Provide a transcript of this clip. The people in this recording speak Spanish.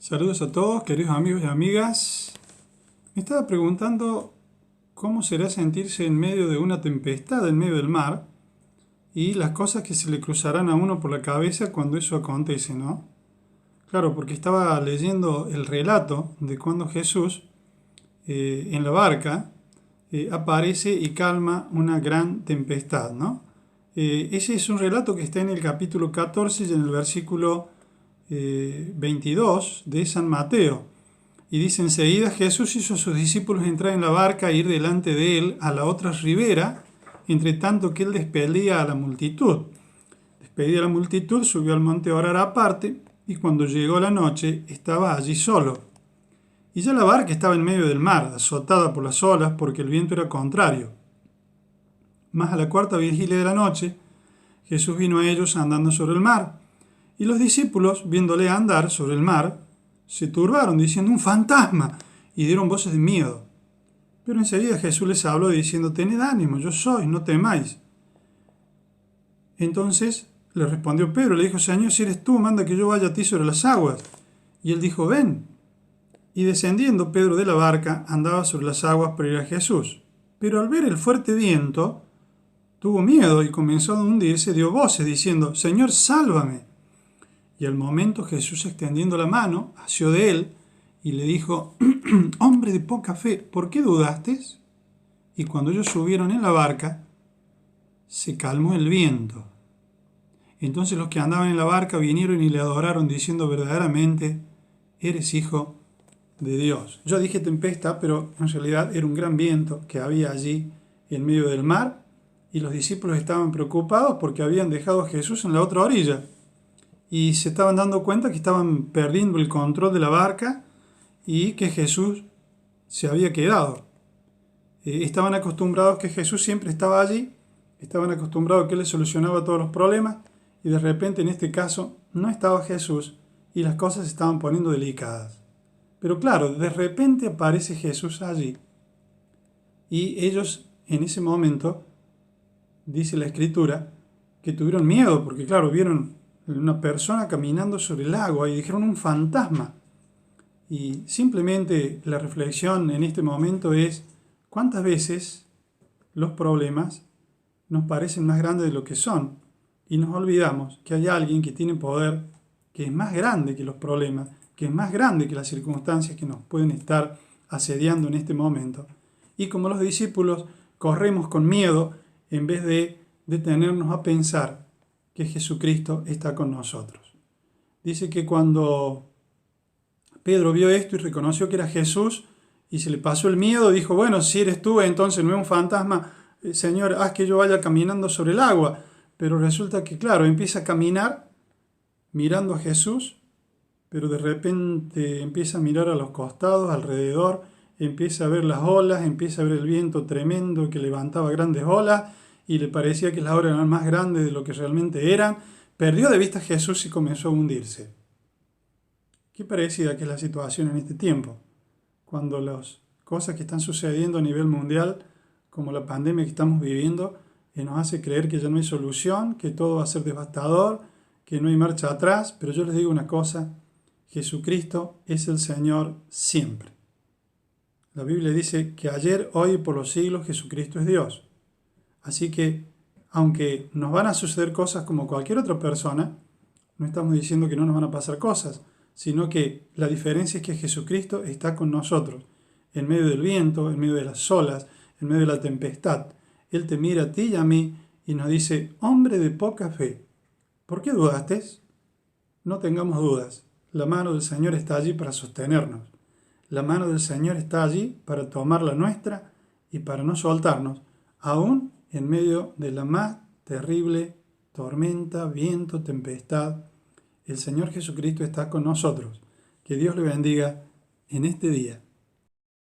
Saludos a todos, queridos amigos y amigas. Me estaba preguntando cómo será sentirse en medio de una tempestad, en medio del mar, y las cosas que se le cruzarán a uno por la cabeza cuando eso acontece, ¿no? Claro, porque estaba leyendo el relato de cuando Jesús en la barca aparece y calma una gran tempestad, ¿no? Ese es un relato que está en el capítulo 14 y en el versículo 22 de San Mateo. Y dice: enseguida Jesús hizo a sus discípulos entrar en la barca e ir delante de él a la otra ribera, entre tanto que él despedía a la multitud. Despedía a la multitud, subió al monte a orar aparte, y cuando llegó la noche estaba allí solo. Y ya la barca estaba en medio del mar, azotada por las olas, porque el viento era contrario. Mas a la cuarta vigilia de la noche, Jesús vino a ellos andando sobre el mar. Y los discípulos, viéndole andar sobre el mar, se turbaron, diciendo: ¡un fantasma! Y dieron voces de miedo. Pero enseguida Jesús les habló diciendo: tened ánimo, yo soy, no temáis. Entonces le respondió Pedro, le dijo: Señor, si eres tú, manda que yo vaya a ti sobre las aguas. Y él dijo: ven. Y descendiendo Pedro de la barca, andaba sobre las aguas para ir a Jesús. Pero al ver el fuerte viento, tuvo miedo y comenzó a hundirse, dio voces diciendo: Señor, sálvame. Y al momento Jesús, extendiendo la mano, asió de él y le dijo: hombre de poca fe, ¿por qué dudaste? Y cuando ellos subieron en la barca, se calmó el viento. Entonces los que andaban en la barca vinieron y le adoraron, diciendo: verdaderamente eres hijo de Dios. Yo dije tempestad, pero en realidad era un gran viento que había allí en medio del mar, y los discípulos estaban preocupados porque habían dejado a Jesús en la otra orilla. Y se estaban dando cuenta que estaban perdiendo el control de la barca y que Jesús se había quedado. Estaban acostumbrados que Jesús siempre estaba allí, estaban acostumbrados que Él les solucionaba todos los problemas, y de repente en este caso no estaba Jesús y las cosas se estaban poniendo delicadas. Pero claro, de repente aparece Jesús allí y ellos en ese momento, dice la Escritura, que tuvieron miedo porque claro, vieron una persona caminando sobre el agua y dijeron: un fantasma. Y simplemente la reflexión en este momento es: ¿cuántas veces los problemas nos parecen más grandes de lo que son? Y nos olvidamos que hay alguien que tiene poder, que es más grande que los problemas, que es más grande que las circunstancias que nos pueden estar asediando en este momento. Y como los discípulos, corremos con miedo en vez de detenernos a pensar que Jesucristo está con nosotros. Dice que cuando Pedro vio esto y reconoció que era Jesús y se le pasó el miedo, dijo: bueno, si eres tú, entonces no es un fantasma, Señor, haz que yo vaya caminando sobre el agua. Pero resulta que, claro, empieza a caminar mirando a Jesús, pero de repente empieza a mirar a los costados, alrededor, empieza a ver las olas, empieza a ver el viento tremendo que levantaba grandes olas, y le parecía que las olas eran más grandes de lo que realmente eran. Perdió de vista a Jesús y comenzó a hundirse. Qué parecida que es la situación en este tiempo, cuando las cosas que están sucediendo a nivel mundial, como la pandemia que estamos viviendo, nos hace creer que ya no hay solución, que todo va a ser devastador, que no hay marcha atrás. Pero yo les digo una cosa: Jesucristo es el Señor siempre. La Biblia dice que ayer, hoy y por los siglos Jesucristo es Dios. Así que, aunque nos van a suceder cosas como cualquier otra persona, no estamos diciendo que no nos van a pasar cosas, sino que la diferencia es que Jesucristo está con nosotros, en medio del viento, en medio de las olas, en medio de la tempestad. Él te mira a ti y a mí y nos dice: hombre de poca fe, ¿por qué dudaste? No tengamos dudas. La mano del Señor está allí para sostenernos. La mano del Señor está allí para tomar la nuestra y para no soltarnos, aún en medio de la más terrible tormenta, viento, tempestad. El Señor Jesucristo está con nosotros. Que Dios le bendiga en este día.